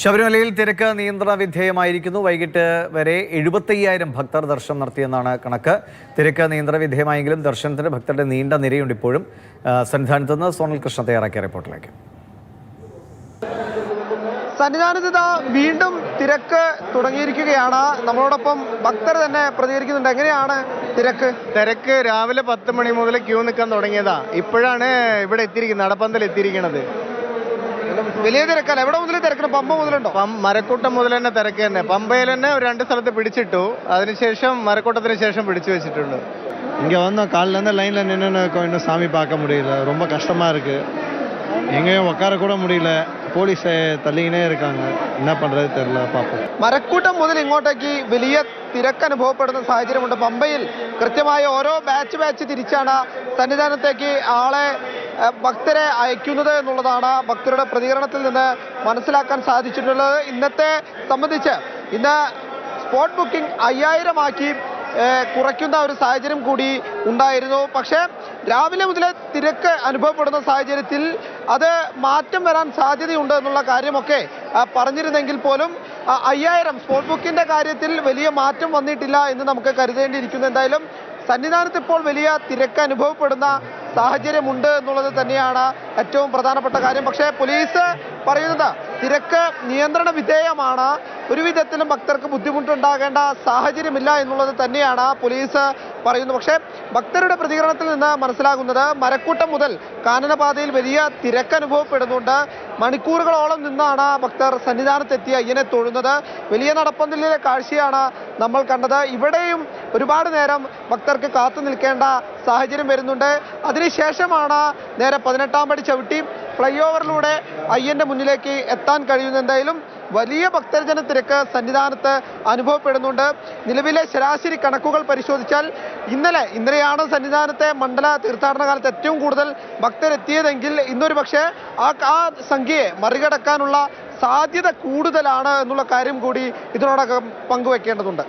ശബരിമലയിൽ തിരക്ക് നിയന്ത്രണ വിധേയമായിരിക്കുന്നു. വൈകിട്ട് വരെ 75,000 ഭക്തർ ദർശനം നടത്തിയെന്നാണ് കണക്ക്. തിരക്ക് നിയന്ത്രണ വിധേയമായെങ്കിലും ദർശനത്തിന് ഭക്തരുടെ നീണ്ട നിരയുണ്ട്. ഇപ്പോഴും സന്നിധാനത്ത് നിന്ന് സോണൽ കൃഷ്ണ തയ്യാറാക്കിയ റിപ്പോർട്ടിലേക്ക്. സന്നിധാനത്ത് വീണ്ടും തിരക്ക് തുടങ്ങിയിരിക്കുകയാണ്. നമ്മളോടൊപ്പം ഭക്തർ തന്നെ പ്രതികരിക്കുന്നുണ്ട്. എങ്ങനെയാണ് തിരക്ക്? രാവിലെ 10 മണി മുതൽ ക്യൂ നിൽക്കാൻ തുടങ്ങിയതാ. ഇപ്പോഴാണ് ഇവിടെ എത്തിയിരിക്കുന്നത്, നടപ്പന്തൽ എത്തിയിരിക്കുന്നത്. വലിയ തിരക്കല്ല. എവിടെ മുതൽ തിരക്കണം? പമ്പ മുതലുണ്ടോ? മരക്കൂട്ടം മുതൽ തന്നെ തിരക്ക് തന്നെ. പമ്പയിൽ തന്നെ 2 സ്ഥലത്ത് പിടിച്ചിട്ടു, അതിനുശേഷം மரக்கூட்டത്തിന് ശേഷം பிடிச்சு வச்சுட்டு. இங்கே வந்தோம், காலிலேருந்து லைனில் நின்று இன்னும் சாமி பார்க்க முடியல, ரொம்ப கஷ்டமாக இருக்குது. எங்கேயும் உட்கார கூட முடியல, പോലീസ് തള്ളിങ്ങനെ இருக்காங்க. என்ன பண்ணுறது தெரியல, பார்ப்போம். മരക്കൂട്ടം മുതൽ ഇങ്ങോട്ടേക്ക് വലിയ തിരക്ക് അനുഭവപ്പെടുന്ന സാഹചര്യമുണ്ട്. പമ്പയിൽ കൃത്യമായ ഓരോ ബാച്ച് തിരിച്ചാണ് സന്നിധാനത്തേക്ക് ഭക്തരെ അയക്കുന്നത് എന്നുള്ളതാണ് ഭക്തരുടെ പ്രതികരണത്തിൽ നിന്ന് മനസ്സിലാക്കാൻ സാധിച്ചിട്ടുള്ളത്. ഇന്നത്തെ സംബന്ധിച്ച് ഇന്ന് സ്പോട്ട് ബുക്കിംഗ് 5000 ആക്കി കുറയ്ക്കുന്ന ഒരു സാഹചര്യം കൂടി ഉണ്ടായിരുന്നു. പക്ഷേ രാവിലെ മുതലേ തിരക്ക് അനുഭവപ്പെടുന്ന സാഹചര്യത്തിൽ അത് മാറ്റം വരാൻ സാധ്യതയുണ്ട് എന്നുള്ള കാര്യമൊക്കെ പറഞ്ഞിരുന്നെങ്കിൽ പോലും 5000 സ്പോട്ട് ബുക്കിന്റെ കാര്യത്തിൽ വലിയ മാറ്റം വന്നിട്ടില്ല എന്ന് നമുക്ക് കരുതേണ്ടിയിരിക്കുന്നു. എന്തായാലും സന്നിധാനത്ത് ഇപ്പോൾ വലിയ തിരക്ക് അനുഭവപ്പെടുന്ന സാഹചര്യമുണ്ട് എന്നുള്ളത് തന്നെയാണ് ഏറ്റവും പ്രധാനപ്പെട്ട കാര്യം. പക്ഷേ പോലീസ് പറയുന്നത് തിരക്ക് നിയന്ത്രണ വിധേയമാണ്, ഒരു വിധത്തിലും ഭക്തർക്ക് ബുദ്ധിമുട്ടുണ്ടാകേണ്ട സാഹചര്യമില്ല എന്നുള്ളത് തന്നെയാണ് പോലീസ് പറയുന്നത്. പക്ഷേ ഭക്തരുടെ പ്രതികരണത്തിൽ നിന്ന് മനസ്സിലാകുന്നത് മരക്കൂട്ടം മുതൽ കാനനപാതയിൽ വലിയ തിരക്ക് അനുഭവപ്പെടുന്നുണ്ട്. മണിക്കൂറുകളോളം നിന്നാണ് ഭക്തർ സന്നിധാനത്തെത്തി അയ്യനെ തൊഴുന്നത്. വലിയ നടപ്പന്തലിലെ കാഴ്ചയാണ് നമ്മൾ കണ്ടത്. ഇവിടെയും ഒരുപാട് നേരം ഭക്തർക്ക് കാത്തു നിൽക്കേണ്ട സാഹചര്യം വരുന്നുണ്ട്. അതിനുശേഷമാണ് നേരെ 18-ാം പടി ചവിട്ടി ഫ്ലൈ ഓവറിലൂടെ അയ്യന്റെ മുന്നിലേക്ക് എത്താൻ കഴിയുന്നത്. എന്തായാലും വലിയ ഭക്തജന തിരക്ക് സന്നിധാനത്ത് അനുഭവപ്പെടുന്നുണ്ട്. നിലവിലെ ശരാശരി കണക്കുകൾ പരിശോധിച്ചാൽ ഇന്നലെയാണ് സന്നിധാനത്തെ മണ്ഡല തീർത്ഥാടന കാലത്ത് ഏറ്റവും കൂടുതൽ ഭക്തരെത്തിയതെങ്കിൽ ഇന്നൊരു പക്ഷേ ആ സംഖ്യയെ മറികടക്കാനുള്ള സാധ്യത കൂടുതലാണ് എന്നുള്ള കാര്യം കൂടി ഇതിനോടകം പങ്കുവെക്കേണ്ടതുണ്ട്.